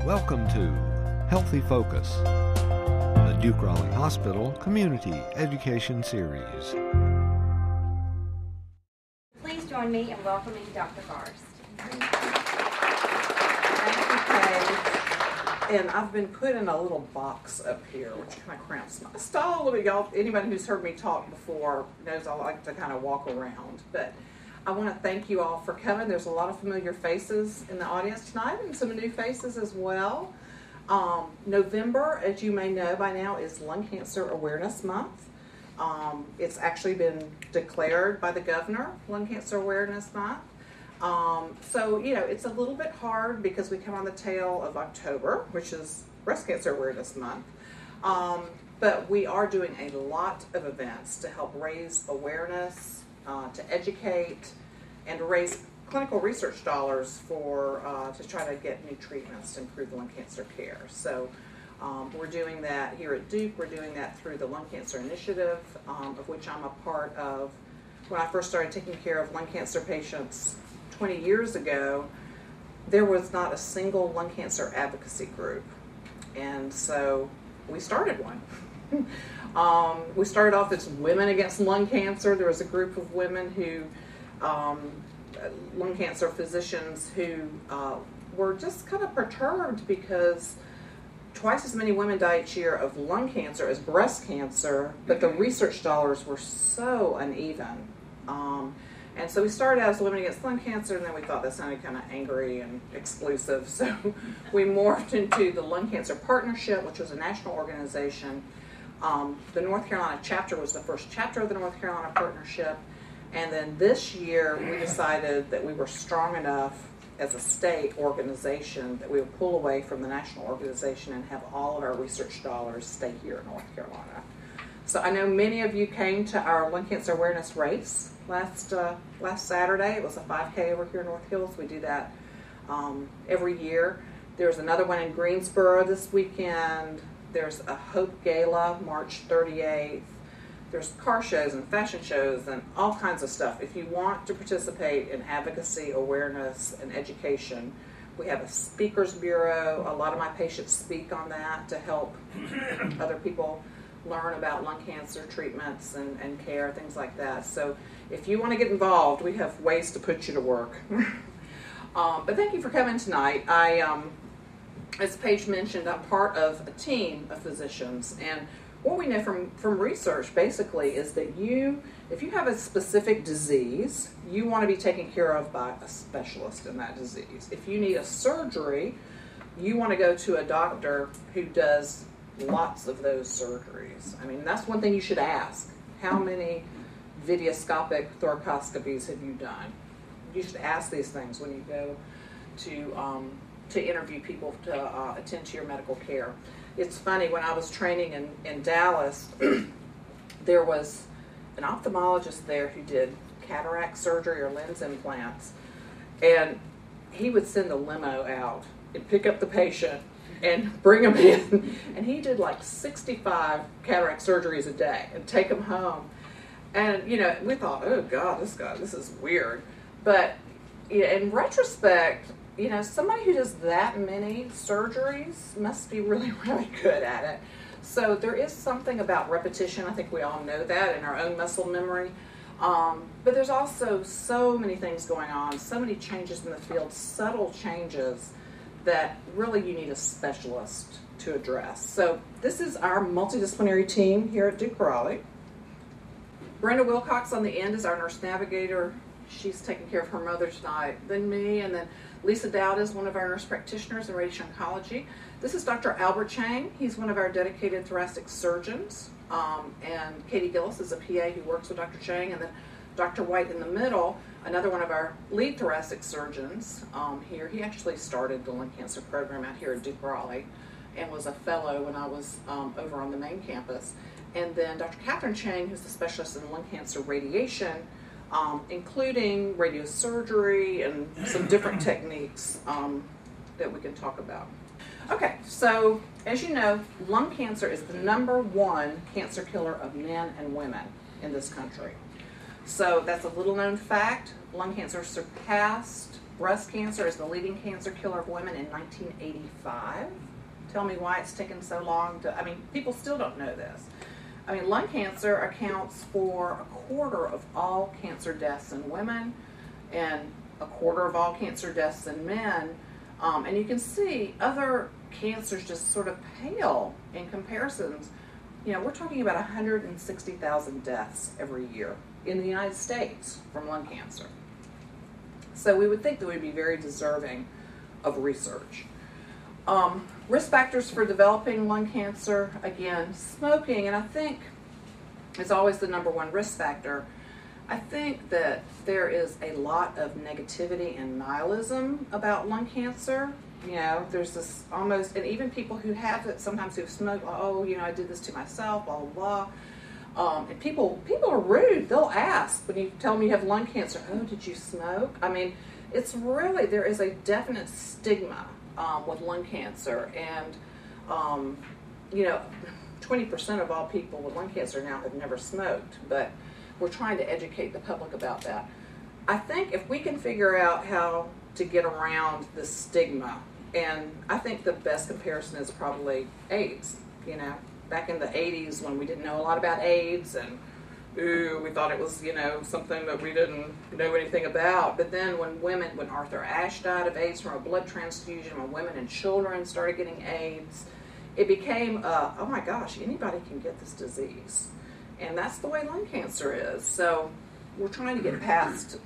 Welcome to Healthy Focus, the Duke Raleigh Hospital Community Education Series. Please join me in welcoming Dr. Garst. Thank you, Paige. And I've been put in a little box up here, which kind of cramps my style a little bit. Y'all, anybody who's heard me talk before knows I like to kind of walk around. But I want to thank you all for coming. There's a lot of familiar faces in the audience tonight and some new faces as well. November, as you may know by now, is Lung Cancer Awareness Month. It's actually been declared by the governor Lung Cancer Awareness Month. So, you know, it's a little bit hard because we come on the tail of October, which is Breast Cancer Awareness Month. But we are doing a lot of events to help raise awareness, to educate, and to raise clinical research dollars for to try to get new treatments to improve lung cancer care. So we're doing that here at Duke. We're doing that through the Lung Cancer Initiative, of which I'm a part of. When I first started taking care of lung cancer patients 20 years ago, there was not a single lung cancer advocacy group. And so we started one. We started off as Women Against Lung Cancer. There was a group of women who, lung cancer physicians who were just kind of perturbed because twice as many women die each year of lung cancer as breast cancer, but the research dollars were so uneven. And so we started out as Women Against Lung Cancer, and then we thought that sounded kind of angry and exclusive. So we morphed into the Lung Cancer Partnership, which was a national organization. The North Carolina chapter was the first chapter of the North Carolina Partnership. And then this year, we decided that we were strong enough as a state organization that we would pull away from the national organization and have all of our research dollars stay here in North Carolina. So I know many of you came to our lung cancer awareness race last Saturday. It was a 5K over here in North Hills. We do that every year. There's another one in Greensboro this weekend. There's a Hope Gala March 38th. There's car shows and fashion shows and all kinds of stuff. If you want to participate in advocacy, awareness, and education, we have a speakers bureau. A lot of my patients speak on that to help other people learn about lung cancer treatments and care, things like that. So if you want to get involved, we have ways to put you to work. But thank you for coming tonight. As Paige mentioned, I'm part of a team of physicians, and what we know from research basically is that if you have a specific disease, you want to be taken care of by a specialist in that disease. If you need a surgery, you want to go to a doctor who does lots of those surgeries. I mean, that's one thing you should ask. How many videoscopic thoracoscopies have you done? You should ask these things when you go to interview people to attend to your medical care. It's funny, when I was training in Dallas, there was an ophthalmologist there who did cataract surgery or lens implants, and he would send a limo out and pick up the patient and bring them in, and he did like 65 cataract surgeries a day and take them home. And, you know, we thought, oh God, this is weird. But in retrospect, you know, somebody who does that many surgeries must be really, really good at it. So there is something about repetition. I think we all know that in our own muscle memory. But there's also so many things going on, so many changes in the field, subtle changes that really you need a specialist to address. So this is our multidisciplinary team here at Duke Raleigh. Brenda Wilcox on the end is our nurse navigator. She's taking care of her mother tonight, then me, and then Lisa Dowd is one of our nurse practitioners in radiation oncology. This is Dr. Albert Chang. He's one of our dedicated thoracic surgeons. And Katie Gillis is a PA who works with Dr. Chang. And then Dr. White in the middle, another one of our lead thoracic surgeons here. He actually started the lung cancer program out here at Duke Raleigh and was a fellow when I was over on the main campus. And then Dr. Catherine Chang, who's the specialist in lung cancer radiation, including radiosurgery and some different techniques that we can talk about. Okay, so as you know, lung cancer is the #1 cancer killer of men and women in this country. So that's a little known fact. Lung cancer surpassed breast cancer is the leading cancer killer of women in 1985. Tell me why it's taken so long people still don't know this. Lung cancer accounts for a quarter of all cancer deaths in women and a quarter of all cancer deaths in men. And you can see other cancers just sort of pale in comparisons. We're talking about 160,000 deaths every year in the United States from lung cancer. So we would think that we'd be very deserving of research. Risk factors for developing lung cancer, again, smoking, and I think it's always the number one risk factor. I think that there is a lot of negativity and nihilism about lung cancer. There's this almost, and even people who have it, sometimes who've smoked, I did this to myself, blah, blah, blah. And people are rude. They'll ask when you tell them you have lung cancer, oh, did you smoke? It's really, there is a definite stigma with lung cancer. And, 20% of all people with lung cancer now have never smoked, but we're trying to educate the public about that. I think if we can figure out how to get around the stigma, and I think the best comparison is probably AIDS. Back in the 80s when we didn't know a lot about AIDS, and we thought it was, something that we didn't know anything about. But then when Arthur Ashe died of AIDS from a blood transfusion, when women and children started getting AIDS, it became, oh my gosh, anybody can get this disease. And that's the way lung cancer is. So we're trying to get past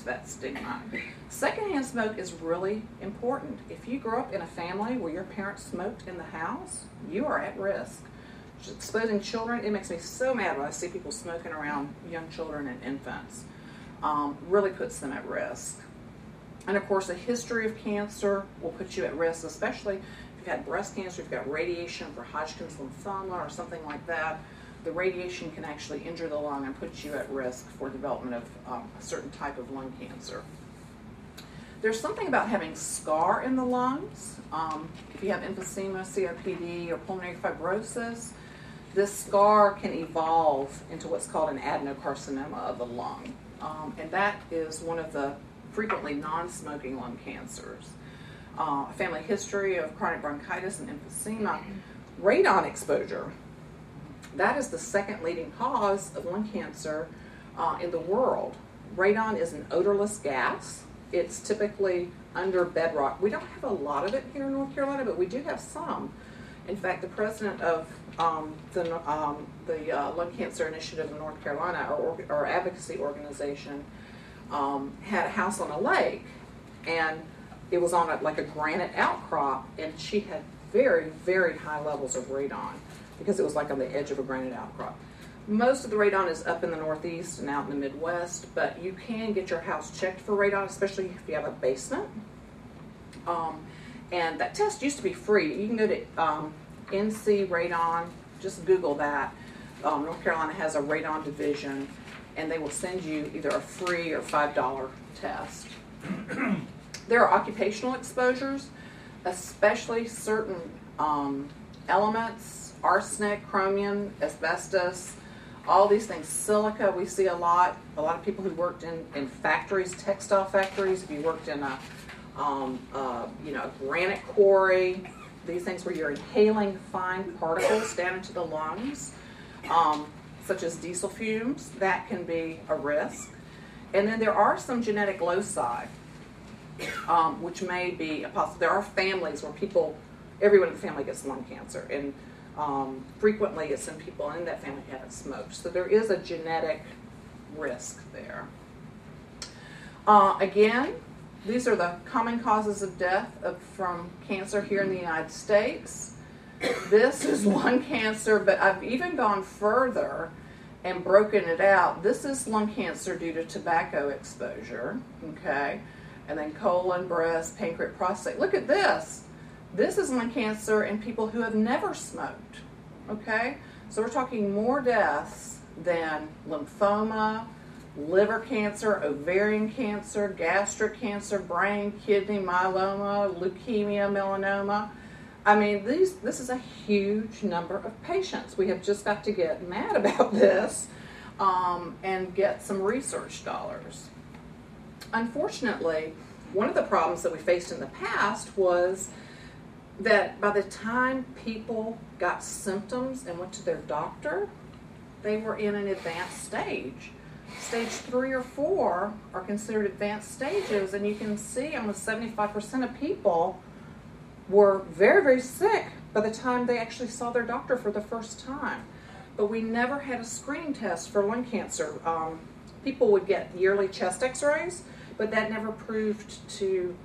that stigma. Secondhand smoke is really important. If you grow up in a family where your parents smoked in the house, you are at risk. Exposing children, it makes me so mad when I see people smoking around young children and infants. Really puts them at risk. And of course, a history of cancer will put you at risk, especially if you've had breast cancer, if you've got radiation for Hodgkin's lymphoma or something like that. The radiation can actually injure the lung and put you at risk for development of a certain type of lung cancer. There's something about having scar in the lungs. If you have emphysema, COPD, or pulmonary fibrosis, this scar can evolve into what's called an adenocarcinoma of the lung. And that is one of the frequently non-smoking lung cancers. A family history of chronic bronchitis and emphysema. Radon exposure. That is the second leading cause of lung cancer in the world. Radon is an odorless gas. It's typically under bedrock. We don't have a lot of it here in North Carolina, but we do have some. In fact, the president of the Lung Cancer Initiative in North Carolina, our advocacy organization, had a house on a lake, and it was on a granite outcrop, and she had very, very high levels of radon because it was on the edge of a granite outcrop. Most of the radon is up in the Northeast and out in the Midwest, but you can get your house checked for radon, especially if you have a basement. And that test used to be free. You can go to NC Radon, just Google that. North Carolina has a radon division, and they will send you either a free or $5 test. There are occupational exposures, especially certain elements, arsenic, chromium, asbestos, all these things. Silica, we see a lot of people who worked in factories, textile factories. If you worked in a granite quarry, these things where you're inhaling fine particles down into the lungs, such as diesel fumes, that can be a risk. And then there are some genetic loci, which may be a possible. There are families where everyone in the family gets lung cancer, and frequently it's in people in that family who haven't smoked. So there is a genetic risk there. Again, these are the common causes of death from cancer here in the United States. This is lung cancer, but I've even gone further and broken it out. This is lung cancer due to tobacco exposure, okay? And then colon, breast, pancreas, prostate. Look at this. This is lung cancer in people who have never smoked, okay? So we're talking more deaths than lymphoma, liver cancer, ovarian cancer, gastric cancer, brain, kidney, myeloma, leukemia, melanoma. I mean, this is a huge number of patients. We have just got to get mad about this and get some research dollars. Unfortunately, one of the problems that we faced in the past was that by the time people got symptoms and went to their doctor, they were in an advanced stage. Stage 3 or 4 are considered advanced stages, and you can see almost 75% of people were very, very sick by the time they actually saw their doctor for the first time. But we never had a screening test for lung cancer. People would get yearly chest x-rays, but that never proved to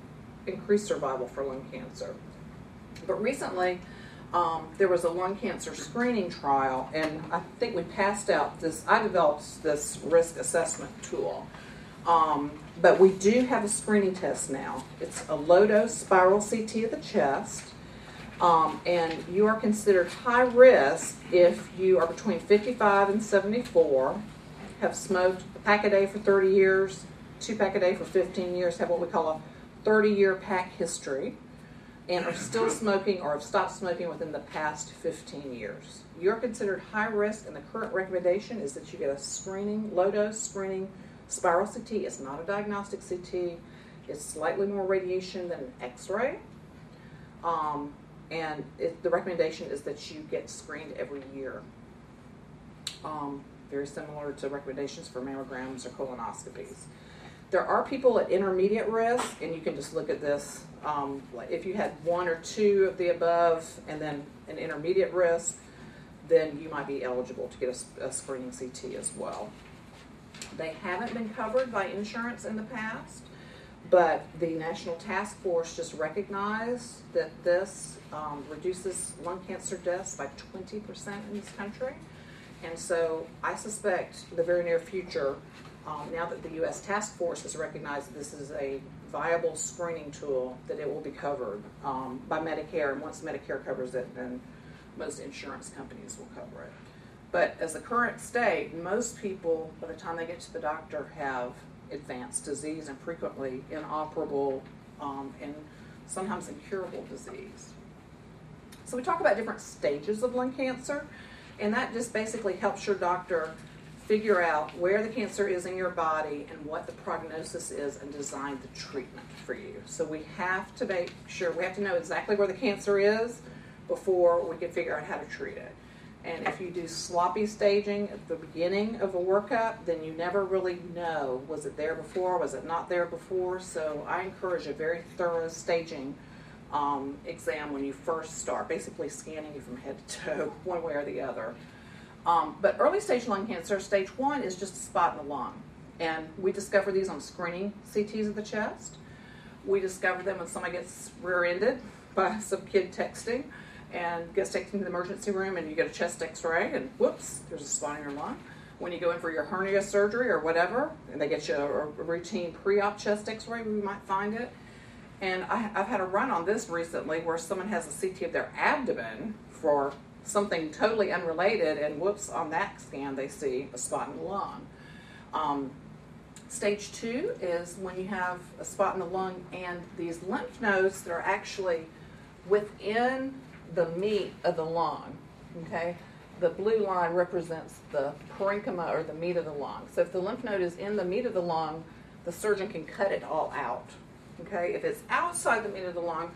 increase survival for lung cancer. But recently, there was a lung cancer screening trial, and I think we passed out this, I developed this risk assessment tool. But we do have a screening test now. It's a low-dose spiral CT of the chest, and you are considered high risk if you are between 55 and 74, have smoked a pack a day for 30 years, 2 pack a day for 15 years, have what we call a 30-year pack history, and are still smoking or have stopped smoking within the past 15 years. You're considered high risk, and the current recommendation is that you get a screening, low-dose screening spiral CT. It's not a diagnostic CT. It's slightly more radiation than an X-ray. And the recommendation is that you get screened every year. Very similar to recommendations for mammograms or colonoscopies. There are people at intermediate risk, and you can just look at this. If you had 1 or 2 of the above and then an intermediate risk, then you might be eligible to get a screening CT as well. They haven't been covered by insurance in the past, but the National Task Force just recognized that this reduces lung cancer deaths by 20% in this country. And so I suspect in the very near future, now that the U.S. Task Force has recognized that this is a viable screening tool, that it will be covered by Medicare. And once Medicare covers it, then most insurance companies will cover it. But as the current state, most people, by the time they get to the doctor, have advanced disease and frequently inoperable and sometimes incurable disease. So we talk about different stages of lung cancer, and that just basically helps your doctor figure out where the cancer is in your body and what the prognosis is and design the treatment for you. So we have to make sure, we have to know exactly where the cancer is before we can figure out how to treat it. And if you do sloppy staging at the beginning of a workup, then you never really know, was it there before, was it not there before? So I encourage a very thorough staging exam when you first start, basically scanning you from head to toe, one way or the other. But early stage lung cancer, stage 1, is just a spot in the lung. And we discover these on screening CTs of the chest. We discover them when somebody gets rear-ended by some kid texting and gets taken to the emergency room, and you get a chest x-ray, and whoops, there's a spot in your lung. When you go in for your hernia surgery or whatever, and they get you a routine pre-op chest x-ray, we might find it. And I've had a run on this recently where someone has a CT of their abdomen for something totally unrelated, and whoops, on that scan they see a spot in the lung. Stage 2 is when you have a spot in the lung and these lymph nodes that are actually within the meat of the lung, okay? The blue line represents the parenchyma, or the meat of the lung. So if the lymph node is in the meat of the lung, the surgeon can cut it all out, okay? If it's outside the meat of the lung,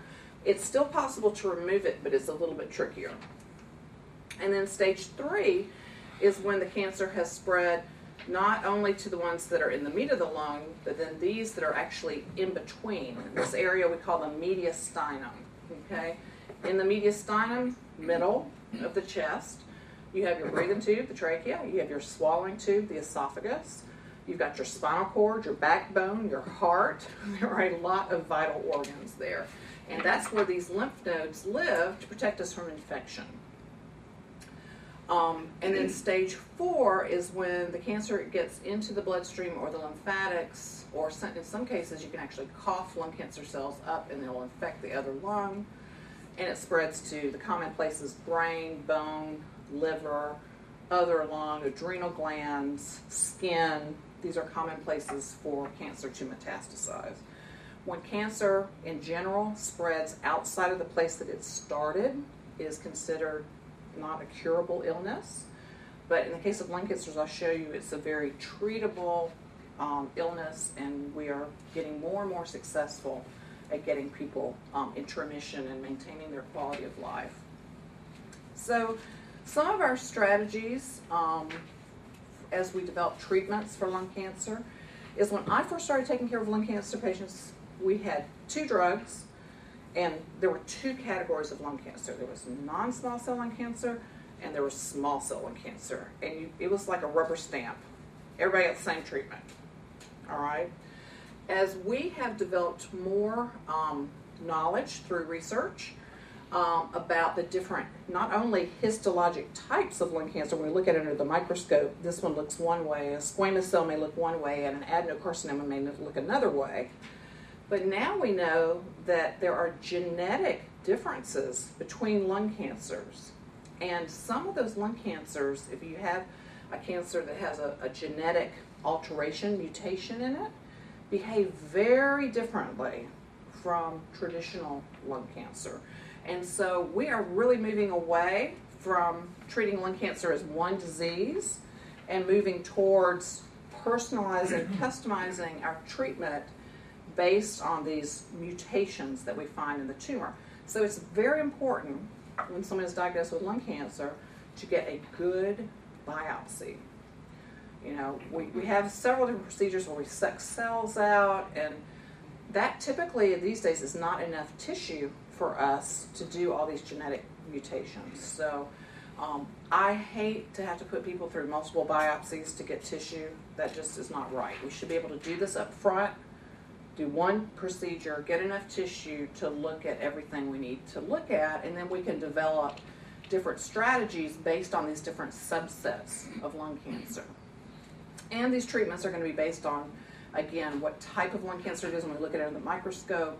it's still possible to remove it, but it's a little bit trickier. And then stage 3 is when the cancer has spread not only to the ones that are in the meat of the lung, but then these that are actually in between. This area we call the mediastinum, okay? In the mediastinum, middle of the chest, you have your breathing tube, the trachea, you have your swallowing tube, the esophagus, you've got your spinal cord, your backbone, your heart. There are a lot of vital organs there. And that's where these lymph nodes live to protect us from infection. And then stage 4 is when the cancer gets into the bloodstream or the lymphatics, or in some cases you can actually cough lung cancer cells up and they'll infect the other lung. And it spreads to the common places: brain, bone, liver, other lung, adrenal glands, skin. These are common places for cancer to metastasize. When cancer in general spreads outside of the place that it started, it is considered not a curable illness. But in the case of lung cancers, I'll show you, it's a very treatable illness, and we are getting more and more successful at getting people into remission and maintaining their quality of life. So some of our strategies as we develop treatments for lung cancer is when I first started taking care of lung cancer patients, we had 2 drugs, and there were 2 categories of lung cancer. There was non-small cell lung cancer, and there was small cell lung cancer. And it was like a rubber stamp. Everybody got the same treatment. All right? As we have developed more knowledge through research about the different, not only histologic types of lung cancer, when we look at it under the microscope, this one looks one way, a squamous cell may look one way, and an adenocarcinoma may look another way. But now we know that there are genetic differences between lung cancers. And some of those lung cancers, if you have a cancer that has a genetic alteration, mutation in it, behave very differently from traditional lung cancer. And so we are really moving away from treating lung cancer as one disease and moving towards personalizing, customizing our treatment based on these mutations that we find in the tumor. So it's very important when someone is diagnosed with lung cancer to get a good biopsy. You know, we have several different procedures where we suck cells out, and that typically these days is not enough tissue for us to do all these genetic mutations. So I hate to have to put people through multiple biopsies to get tissue. That just is not right. We should be able to do this up front, do one procedure, get enough tissue to look at everything we need to look at, and then we can develop different strategies based on these different subsets of lung cancer. And these treatments are going to be based on, again, what type of lung cancer it is when we look at it under the microscope,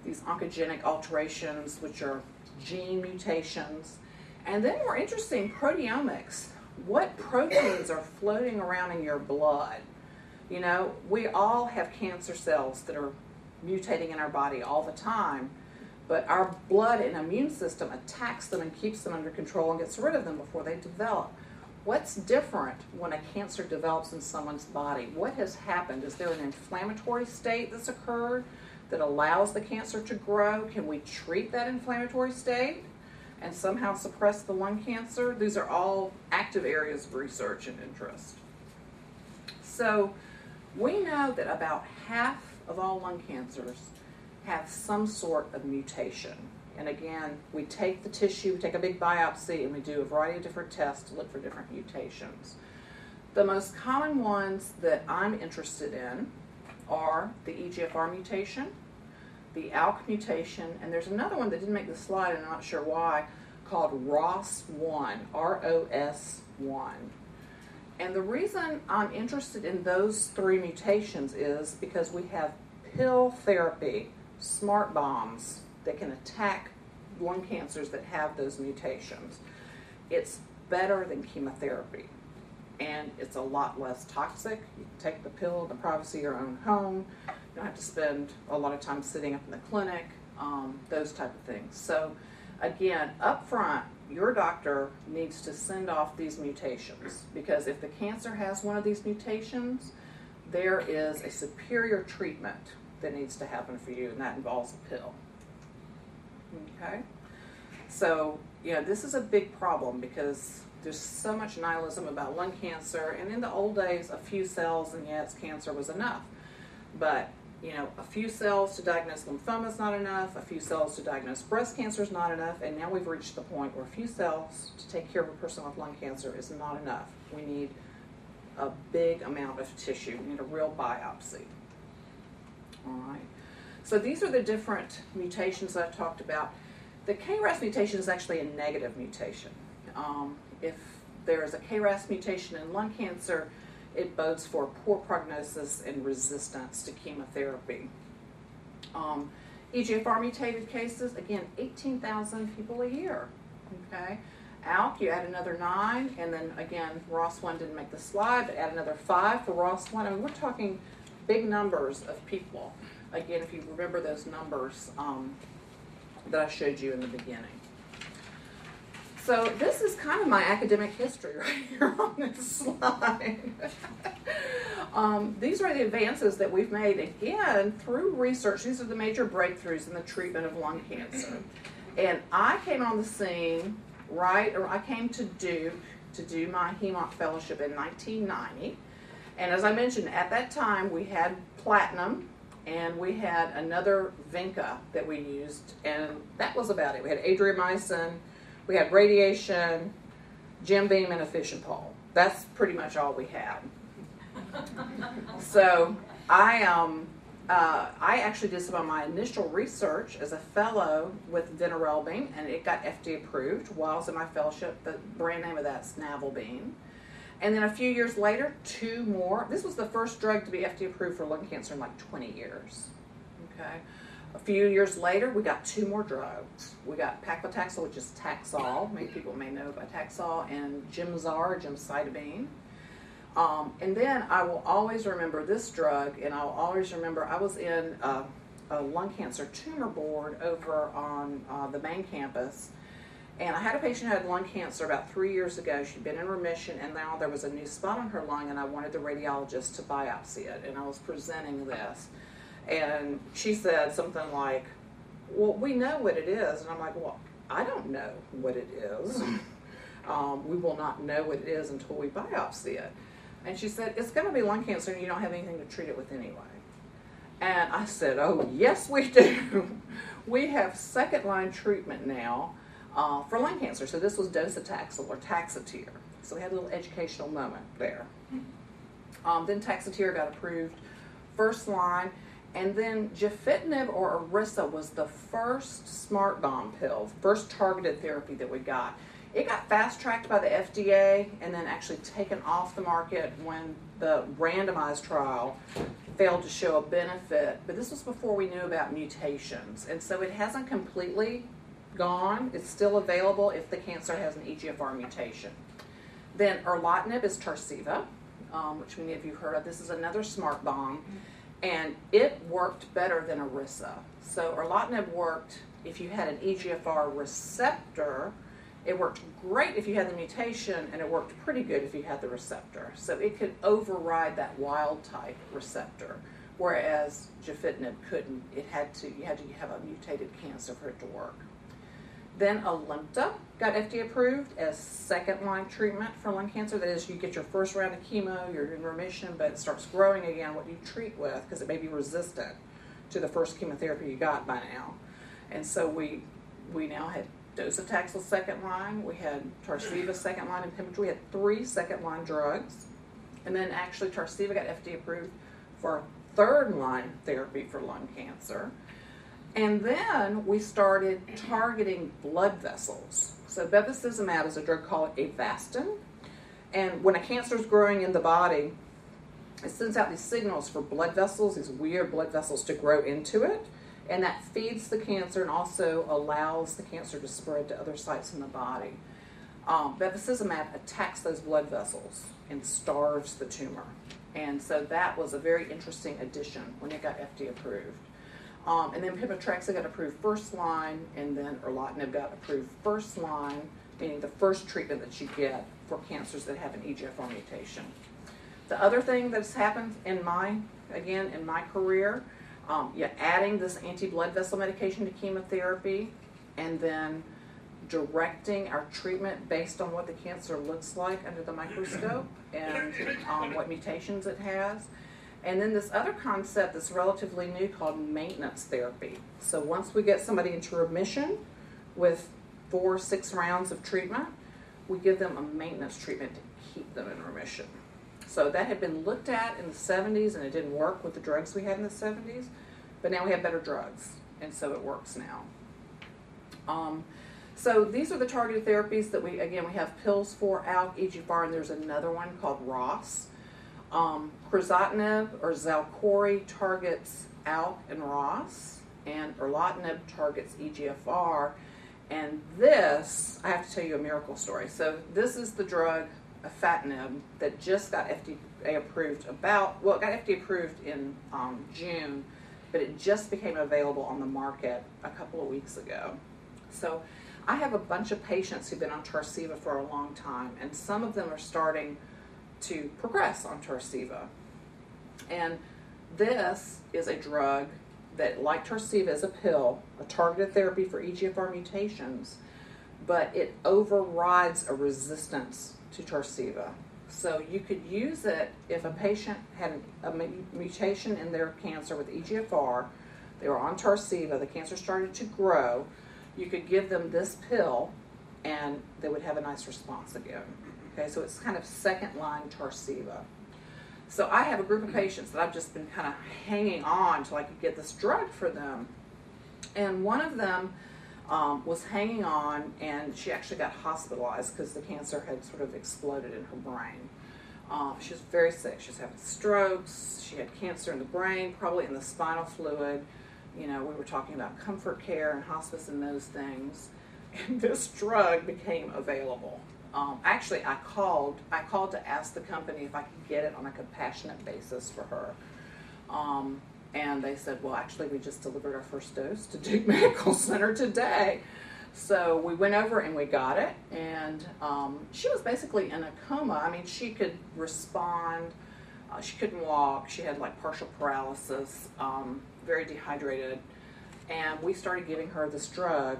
these oncogenic alterations, which are gene mutations. And then more interesting, proteomics. What proteins are floating around in your blood? You know, we all have cancer cells that are mutating in our body all the time, but our blood and immune system attacks them and keeps them under control and gets rid of them before they develop. What's different when a cancer develops in someone's body? What has happened? Is there an inflammatory state that's occurred that allows the cancer to grow? Can we treat that inflammatory state and somehow suppress the lung cancer? These are all active areas of research and interest. So we know that about half of all lung cancers have some sort of mutation. And again, we take the tissue, we take a big biopsy, and we do a variety of different tests to look for different mutations. The most common ones that I'm interested in are the EGFR mutation, the ALK mutation, and there's another one that didn't make the slide, and I'm not sure why, called ROS1, R-O-S-1. And the reason I'm interested in those 3 mutations is because we have pill therapy, smart bombs, that can attack lung cancers that have those mutations. It's better than chemotherapy, and it's a lot less toxic. You can take the pill in the privacy of your own home. You don't have to spend a lot of time sitting up in the clinic, those type of things. So again, up front, your doctor needs to send off these mutations, because if the cancer has one of these mutations, there is a superior treatment that needs to happen for you, and that involves a pill. Okay? So, this is a big problem because there's so much nihilism about lung cancer, and in the old days, a few cells and yes, cancer was enough. But, a few cells to diagnose lymphoma is not enough, a few cells to diagnose breast cancer is not enough, and now we've reached the point where a few cells to take care of a person with lung cancer is not enough. We need a big amount of tissue. We need a real biopsy. All right. So these are the different mutations that I've talked about. The KRAS mutation is actually a negative mutation. If there is a KRAS mutation in lung cancer, it bodes for poor prognosis and resistance to chemotherapy. EGFR mutated cases, again, 18,000 people a year. Okay. ALK, you add another 9, and then again, ROS1 didn't make the slide, but add another 5 for ROS1. I mean, we're talking big numbers of people. Again, if you remember those numbers that I showed you in the beginning. So this is kind of my academic history right here on this slide. These are the advances that we've made, again, through research. These are the major breakthroughs in the treatment of lung cancer. And I came on the scene, I came to Duke to do my HEMONC fellowship in 1990. And as I mentioned, at that time we had platinum and we had another Vinca that we used, and that was about it. We had adriamycin, we had radiation, Jim Beam, and a fishing pole. That's pretty much all we had. So I actually did some of my initial research as a fellow with vinorelbine, and it got FDA approved while I was in my fellowship. The brand name of that's navalbine. And then a few years later, 2 more. This was the first drug to be FDA approved for lung cancer in like 20 years. Okay. A few years later, we got 2 more drugs. We got paclitaxel, which is Taxol. Many people may know about Taxol, and Gemzar, gemcitabine. And then I will always remember this drug, and I'll always remember I was in a lung cancer tumor board over on the main campus, and I had a patient who had lung cancer about 3 years ago. She'd been in remission, and now there was a new spot on her lung, and I wanted the radiologist to biopsy it, and I was presenting this. And she said something like, well, we know what it is. And I'm like, well, I don't know what it is. We will not know what it is until we biopsy it. And she said, it's going to be lung cancer and you don't have anything to treat it with anyway. And I said, oh, yes, we do. We have second-line treatment now for lung cancer. So this was docetaxel or Taxotere. So we had a little educational moment there. Then Taxotere got approved first line. And then gefitinib or Arisa was the first smart bomb pill, first targeted therapy that we got. It got fast-tracked by the FDA and then actually taken off the market when the randomized trial failed to show a benefit. But this was before we knew about mutations. And so it hasn't completely gone. It's still available if the cancer has an EGFR mutation. Then erlotinib is Tarceva, which many of you heard of. This is another smart bomb. And it worked better than Arisa. So erlotinib worked if you had an EGFR receptor. It worked great if you had the mutation, and it worked pretty good if you had the receptor. So it could override that wild type receptor, whereas gefitinib couldn't. You had to have a mutated cancer for it to work. Then Alimta got FDA approved as second-line treatment for lung cancer. That is, you get your first round of chemo, you're in remission, but it starts growing again. What do you treat with? Because it may be resistant to the first chemotherapy you got by now. And so we now had docetaxel second line, we had Tarceva second line, and Pembrolizumab. We had 3 second-line drugs. And then actually Tarceva got FDA approved for third-line therapy for lung cancer. And then we started targeting blood vessels. So bevacizumab is a drug called Avastin. And when a cancer is growing in the body, it sends out these signals for blood vessels, these weird blood vessels to grow into it. And that feeds the cancer and also allows the cancer to spread to other sites in the body. Bevacizumab attacks those blood vessels and starves the tumor. And so that was a very interesting addition when it got FDA approved. And then Pemetrexed got approved first line, and then erlotinib got approved first line, meaning the first treatment that you get for cancers that have an EGFR mutation. The other thing that's happened in my career, adding this anti-blood vessel medication to chemotherapy, and then directing our treatment based on what the cancer looks like under the microscope and what mutations it has. And then this other concept that's relatively new called maintenance therapy. So once we get somebody into remission with 4 or 6 rounds of treatment, we give them a maintenance treatment to keep them in remission. So that had been looked at in the 70s, and it didn't work with the drugs we had in the 70s, but now we have better drugs, and so it works now. So these are the targeted therapies that we have pills for ALK, EGFR, and there's another one called ROS. Crizotinib or Xalkori targets ALK and ROS, and erlotinib targets EGFR. And this, I have to tell you a miracle story. So this is the drug, afatinib, that just got FDA approved it got FDA approved in June, but it just became available on the market a couple of weeks ago. So I have a bunch of patients who've been on Tarceva for a long time, and some of them are starting to progress on Tarceva. And this is a drug that, like Tarceva, is a pill, a targeted therapy for EGFR mutations, but it overrides a resistance to Tarceva. So you could use it if a patient had a mutation in their cancer with EGFR, they were on Tarceva, the cancer started to grow, you could give them this pill and they would have a nice response again. Okay, so it's kind of second line Tarceva. So I have a group of patients that I've just been kind of hanging on till I could get this drug for them. And one of them was hanging on, and she actually got hospitalized because the cancer had sort of exploded in her brain. She was very sick. She was having strokes. She had cancer in the brain, probably in the spinal fluid. You know, we were talking about comfort care and hospice and those things. And this drug became available. Actually, I called to ask the company if I could get it on a compassionate basis for her. And they said, well, actually, we just delivered our first dose to Duke Medical Center today. So we went over and we got it. And she was basically in a coma. I mean, she could respond. She couldn't walk. She had like partial paralysis, very dehydrated. And we started giving her this drug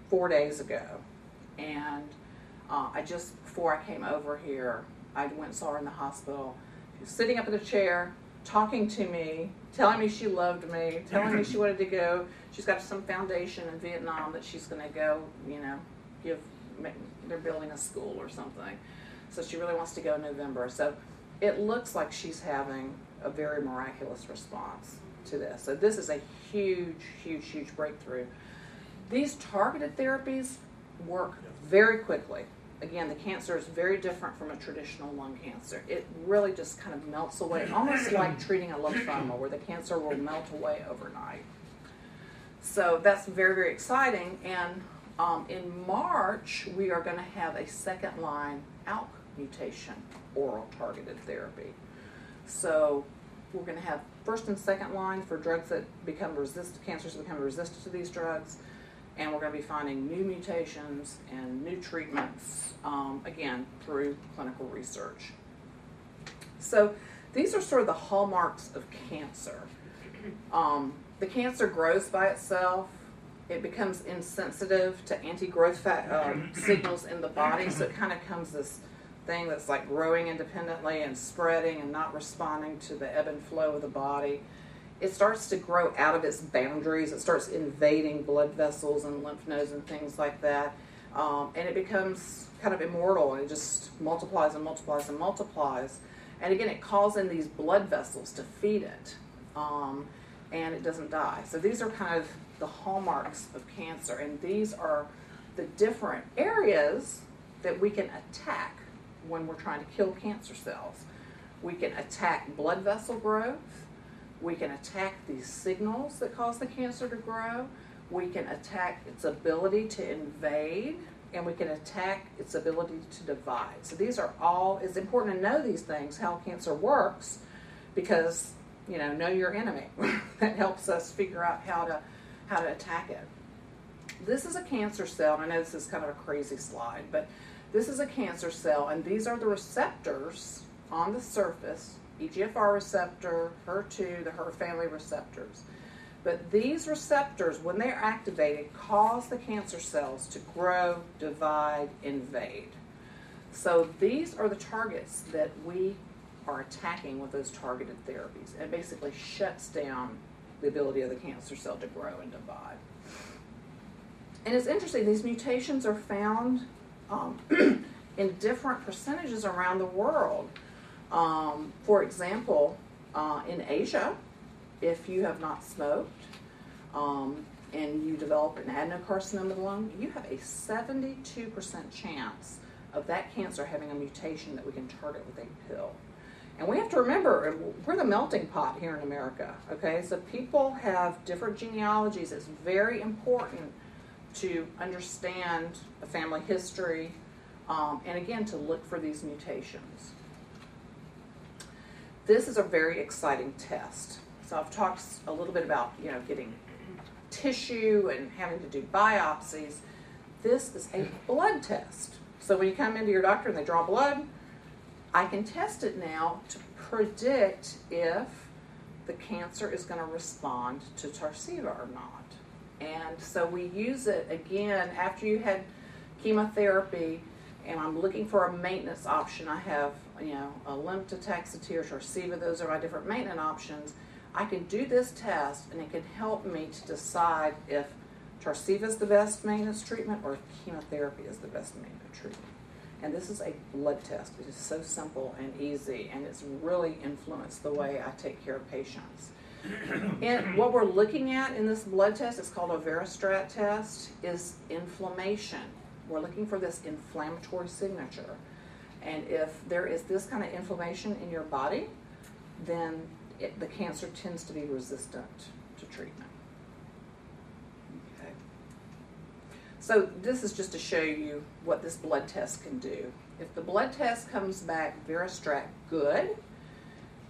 4 days ago. And before I came over here, I went and saw her in the hospital. She was sitting up in a chair, talking to me, telling me she loved me, telling me she wanted to go. She's got some foundation in Vietnam that she's going to go, you know, they're building a school or something. So she really wants to go in November. So it looks like she's having a very miraculous response to this. So this is a huge, huge, huge breakthrough. These targeted therapies work very quickly. Again, the cancer is very different from a traditional lung cancer. It really just kind of melts away, almost like treating a lymphoma, where the cancer will melt away overnight. So that's very, very exciting. And in March, we are going to have a second-line ALK mutation oral targeted therapy. So we're going to have first and second line for drugs that become resistant, cancers that become resistant to these drugs. And we're going to be finding new mutations and new treatments, again, through clinical research. So these are sort of the hallmarks of cancer. The cancer grows by itself. It becomes insensitive to anti-growth signals in the body, so it kind of becomes this thing that's like growing independently and spreading and not responding to the ebb and flow of the body. It starts to grow out of its boundaries. It starts invading blood vessels and lymph nodes and things like that. And it becomes kind of immortal, and it just multiplies and multiplies and multiplies. And again, it calls in these blood vessels to feed it, and it doesn't die. So these are kind of the hallmarks of cancer, and these are the different areas that we can attack when we're trying to kill cancer cells. We can attack blood vessel growth. We can attack these signals that cause the cancer to grow. We can attack its ability to invade, and we can attack its ability to divide. So these are all, it's important to know these things, how cancer works, because, you know your enemy. That helps us figure out how to attack it. This is a cancer cell, and I know this is kind of a crazy slide, but this is a cancer cell, and these are the receptors on the surface. EGFR receptor, HER2, the HER family receptors. But these receptors, when they're activated, cause the cancer cells to grow, divide, invade. So these are the targets that we are attacking with those targeted therapies. It basically shuts down the ability of the cancer cell to grow and divide. And it's interesting, these mutations are found in different percentages around the world. For example, in Asia, if you have not smoked and you develop an adenocarcinoma of the lung, you have a 72% chance of that cancer having a mutation that we can target with a pill. And we have to remember, we're the melting pot here in America, okay? So people have different genealogies. It's very important to understand a family history, and again, to look for these mutations. This is a very exciting test. So I've talked a little bit about, getting tissue and having to do biopsies. this is a blood test. So when you come into your doctor and they draw blood, I can test it now to predict if the cancer is going to respond to Tarceva or not. And so we use it again after you had chemotherapy, and I'm looking for a maintenance option. I have, a Taxotere, Tarceva, those are my different maintenance options. I can do this test, and it can help me to decide if Tarceva is the best maintenance treatment or if chemotherapy is the best maintenance treatment. And this is a blood test. It is so simple and easy, and it's really influenced the way I take care of patients. And what we're looking at in this blood test, it's called a Veristrat test, is inflammation. We're looking for this inflammatory signature. And if there is this kind of inflammation in your body, then the cancer tends to be resistant to treatment. Okay. So this is just to show you what this blood test can do. If the blood test comes back Veristrat good,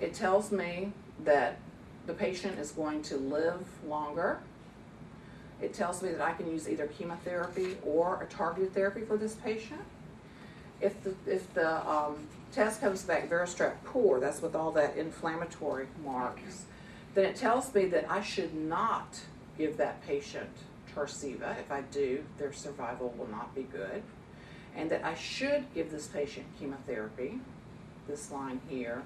it tells me that the patient is going to live longer. It tells me that I can use either chemotherapy or a targeted therapy for this patient. If the test comes back Veristrat poor, that's with all that inflammatory marks, then it tells me that I should not give that patient Tarceva. If I do, their survival will not be good. And that I should give this patient chemotherapy, this line here.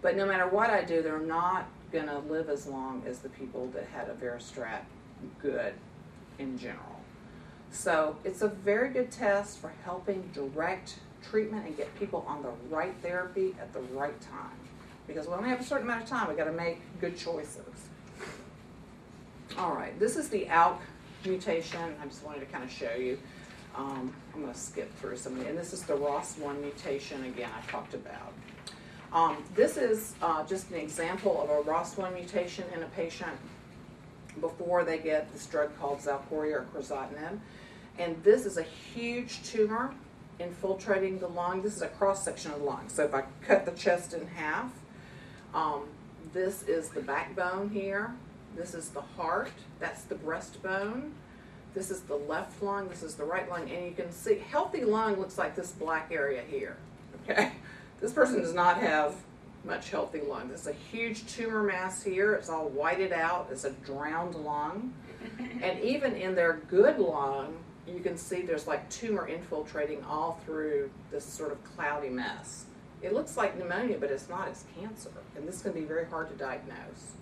But no matter what I do, they're not going to live as long as the people that had a Veristrat good in general. So it's a very good test for helping direct treatment and get people on the right therapy at the right time. Because we only have a certain amount of time, we've got to make good choices. All right, this is the ALK mutation. I just wanted to kind of show you. I'm going to skip through some of it. And this is the ROS1 mutation, again, I talked about. This is just an example of a ROS1 mutation in a patient before they get this drug called Xalkori or crizotinib. And this is a huge tumor infiltrating the lung. This is a cross-section of the lung. So if I cut the chest in half, this is the backbone here. This is the heart. That's the breastbone. This is the left lung. This is the right lung. And you can see, healthy lung looks like this black area here. Okay? This person does not have much healthy lung. There's a huge tumor mass here. It's all whited out. It's a drowned lung. And even in their good lung, you can see there's like tumor infiltrating all through this sort of cloudy mess. It looks like pneumonia, but it's not. It's cancer. And this can be very hard to diagnose.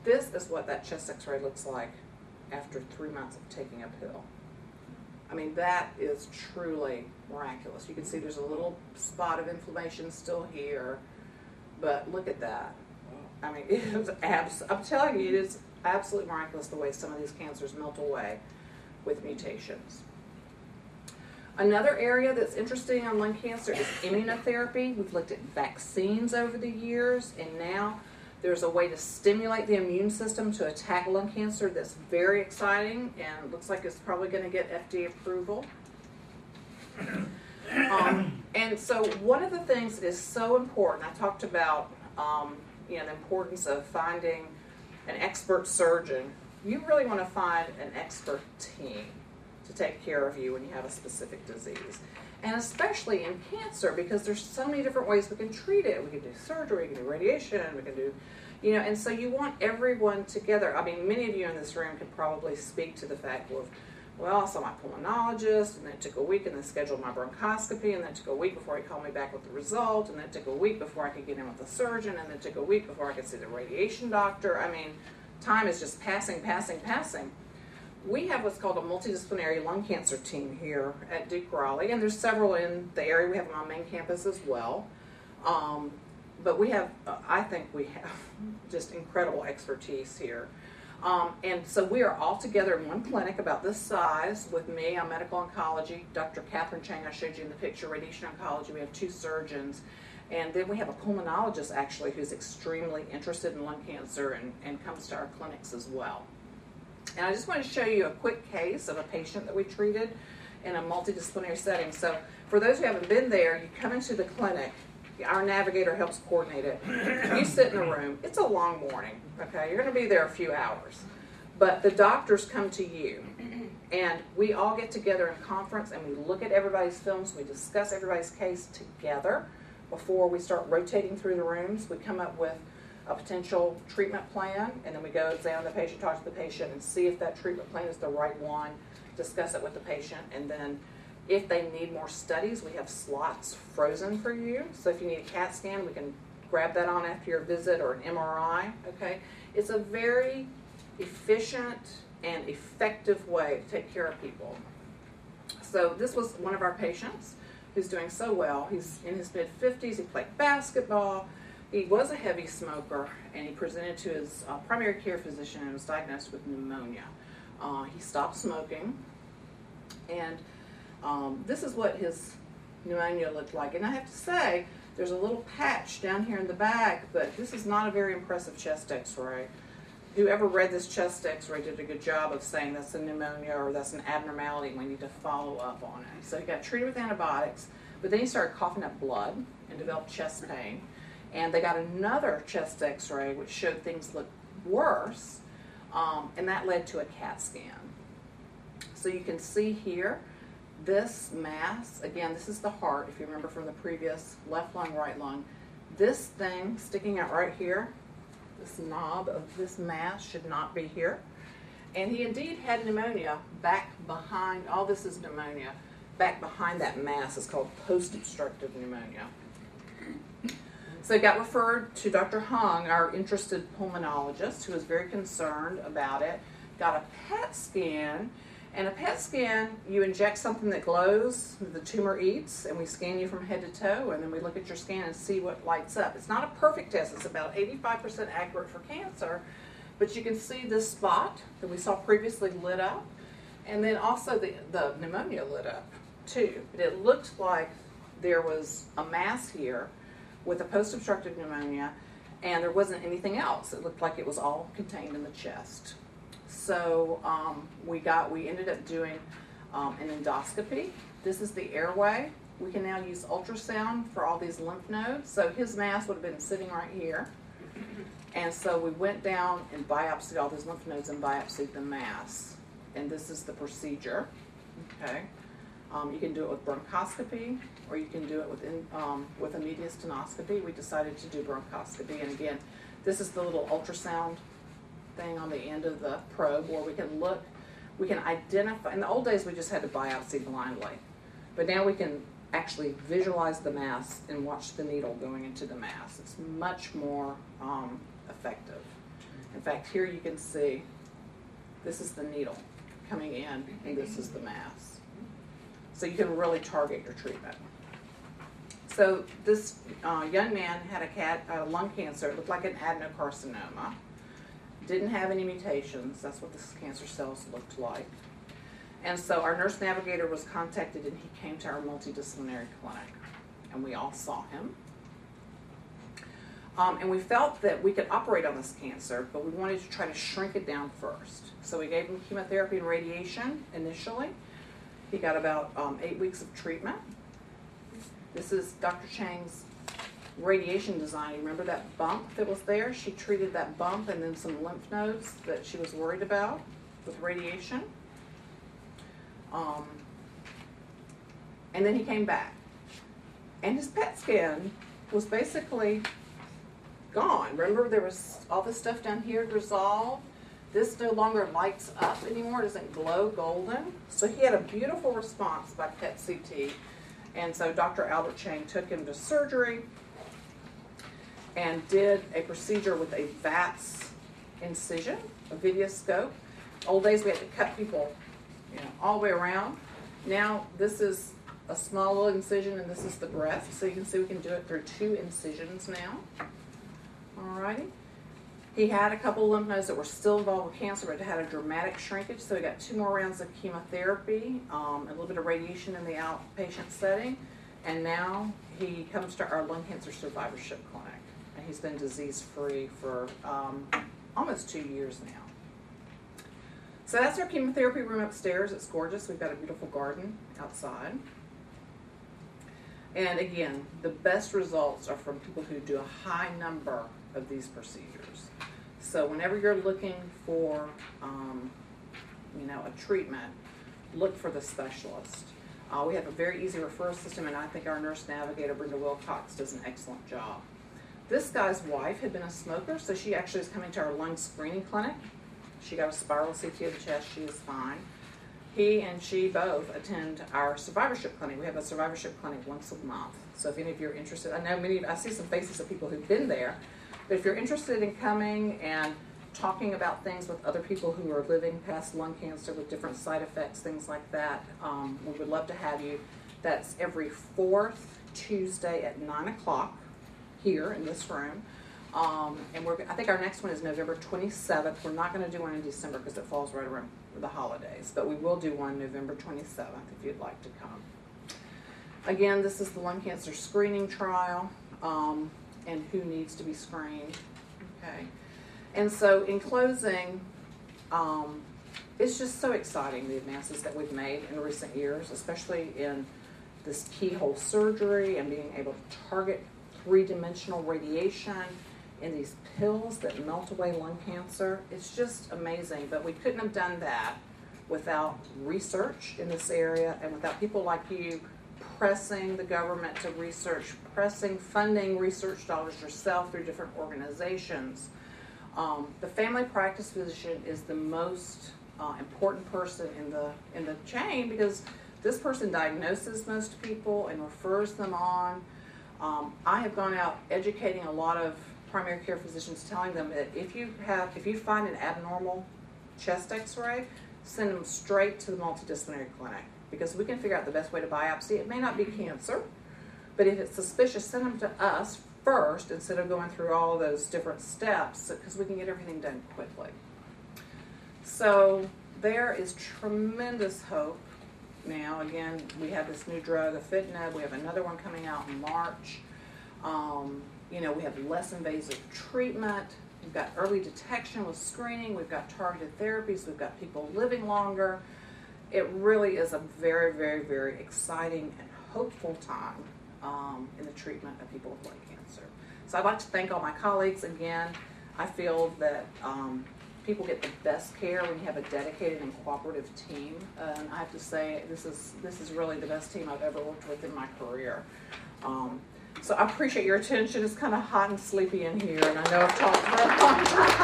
This is what that chest x-ray looks like after 3 months of taking a pill. I mean, that is truly miraculous. You can see there's a little spot of inflammation still here, but look at that. I mean, it was I'm telling you, it is absolutely miraculous the way some of these cancers melt away with mutations. Another area that's interesting on lung cancer is immunotherapy. We've looked at vaccines over the years, and now there's a way to stimulate the immune system to attack lung cancer that's very exciting, and looks like it's probably going to get FDA approval. And so one of the things that is so important, I talked about the importance of finding an expert surgeon. You really want to find an expert team to take care of you when you have a specific disease. And especially in cancer, because there's so many different ways we can treat it. We can do surgery, we can do radiation, we can do, and so you want everyone together. I mean, many of you in this room could probably speak to the fact of, well, I saw my pulmonologist, and then it took a week, and then scheduled my bronchoscopy, and then it took a week before he called me back with the result, and then it took a week before I could get in with the surgeon, and then it took a week before I could see the radiation doctor. I mean, time is just passing. We have what's called a multidisciplinary lung cancer team here at Duke Raleigh, and there's several in the area. We have them on main campus as well. But we have, I think we have just incredible expertise here. And so we are all together in one clinic about this size with me on medical oncology, Dr. Catherine Chang, I showed you in the picture, radiation oncology. We have 2 surgeons. And then we have a pulmonologist, actually, who's extremely interested in lung cancer and comes to our clinics as well. And I just want to show you a quick case of a patient that we treated in a multidisciplinary setting. So for those who haven't been there, you come into the clinic. Our navigator helps coordinate it. You sit in a room. It's a long morning, okay? You're going to be there a few hours. But the doctors come to you, And we all get together in conference and we look at everybody's films, we discuss everybody's case together before we start rotating through the rooms. We come up with a potential treatment plan, and then we go examine the patient, talk to the patient, and see if that treatment plan is the right one, discuss it with the patient, and then if they need more studies, we have slots frozen for you. So if you need a CAT scan, we can grab that on after your visit, or an MRI, okay? It's a very efficient and effective way to take care of people. So this was one of our patients who's doing so well. He's in his mid-50s, he played basketball, he was a heavy smoker, and he presented to his primary care physician and was diagnosed with pneumonia. He stopped smoking, and this is what his pneumonia looked like. And I have to say, there's a little patch down here in the back, but this is not a very impressive chest x-ray. Whoever read this chest x-ray did a good job of saying that's a pneumonia or that's an abnormality and we need to follow up on it. So he got treated with antibiotics, but then he started coughing up blood and developed chest pain. And they got another chest x-ray which showed things looked worse, and that led to a CAT scan. So you can see here, this mass, again, this is the heart, if you remember from the previous left lung, right lung. This thing sticking out right here, this knob of this mass should not be here. And he indeed had pneumonia back behind, all this is pneumonia, back behind that mass. It's called post-obstructive pneumonia. So he got referred to Dr. Hung, our interested pulmonologist, who was very concerned about it, got a PET scan. And a PET scan, you inject something that glows, the tumor eats, and we scan you from head to toe, and then we look at your scan and see what lights up. It's not a perfect test. It's about 85% accurate for cancer, but you can see this spot that we saw previously lit up, and then also the pneumonia lit up too. But it looked like there was a mass here with a post-obstructive pneumonia, and there wasn't anything else. It looked like it was all contained in the chest. So we ended up doing an endoscopy. This is the airway. We can now use ultrasound for all these lymph nodes. So his mass would have been sitting right here. And so we went down and biopsied all these lymph nodes and biopsied the mass. And this is the procedure. Okay. You can do it with bronchoscopy, or you can do it with a mediastinoscopy. We decided to do bronchoscopy. And again, this is the little ultrasound thing on the end of the probe where we can look, we can identify. In the old days we just had to biopsy blindly, but now we can actually visualize the mass and watch the needle going into the mass. It's much more effective. In fact, here you can see this is the needle coming in and this is the mass. So you can really target your treatment. So this young man had lung cancer. It looked like an adenocarcinoma. Didn't have any mutations. That's what this cancer cells looked like. And so our nurse navigator was contacted and he came to our multidisciplinary clinic and we all saw him. And we felt that we could operate on this cancer, but we wanted to try to shrink it down first. So we gave him chemotherapy and radiation initially. He got about 8 weeks of treatment. This is Dr. Chang's radiation design. Remember that bump that was there? She treated that bump and then some lymph nodes that she was worried about with radiation. And then he came back. And his PET scan was basically gone. Remember there was all this stuff down here resolved? This no longer lights up anymore. It doesn't glow golden. So he had a beautiful response by PET CT. And so Dr. Albert Chang took him to surgery and did a procedure with a VATS incision, a videoscope. Old days we had to cut people, all the way around. Now this is a small little incision and this is the breast. So you can see we can do it through 2 incisions now. Alrighty. He had a couple of lymph nodes that were still involved with cancer, but it had a dramatic shrinkage. So he got 2 more rounds of chemotherapy, a little bit of radiation in the outpatient setting, and now he comes to our lung cancer survivorship clinic. And he's been disease-free for almost 2 years now. So that's our chemotherapy room upstairs. It's gorgeous. We've got a beautiful garden outside. And again, the best results are from people who do a high number of these procedures. So whenever you're looking for, a treatment, look for the specialist. We have a very easy referral system, and I think our nurse navigator, Brenda Wilcox, does an excellent job. This guy's wife had been a smoker, so she actually is coming to our lung screening clinic. She got a spiral CT of the chest. She is fine. He and she both attend our survivorship clinic. We have a survivorship clinic once a month. So if any of you are interested, I know I see some faces of people who've been there, but if you're interested in coming and talking about things with other people who are living past lung cancer with different side effects, things like that, we would love to have you. That's every 4th Tuesday at 9 o'clock here in this room. And I think our next one is November 27th. We're not going to do one in December because it falls right around the holidays, but we will do one November 27th if you'd like to come. Again, this is the lung cancer screening trial, and who needs to be screened. Okay. And so in closing, it's just so exciting, the advances that we've made in recent years, especially in this keyhole surgery and being able to target three-dimensional radiation in these pills that melt away lung cancer. It's just amazing, but we couldn't have done that without research in this area and without people like you pressing the government to research, funding research dollars yourself through different organizations. The family practice physician is the most important person in the chain, because this person diagnoses most people and refers them on. I have gone out educating a lot of primary care physicians, telling them that if you find an abnormal chest x-ray, send them straight to the multidisciplinary clinic, because we can figure out the best way to biopsy. It may not be cancer, but if it's suspicious, send them to us first instead of going through all of those different steps, because we can get everything done quickly. So there is tremendous hope now. Again, we have this new drug, afitinib. We have another one coming out in March. We have less invasive treatment. We've got early detection with screening. We've got targeted therapies. We've got people living longer. It really is a very, very, very exciting and hopeful time in the treatment of people with lung cancer. So I'd like to thank all my colleagues again. I feel that people get the best care when you have a dedicated and cooperative team. And I have to say, this is really the best team I've ever worked with in my career. So I appreciate your attention. It's kind of hot and sleepy in here, and I know I've talked for a long time.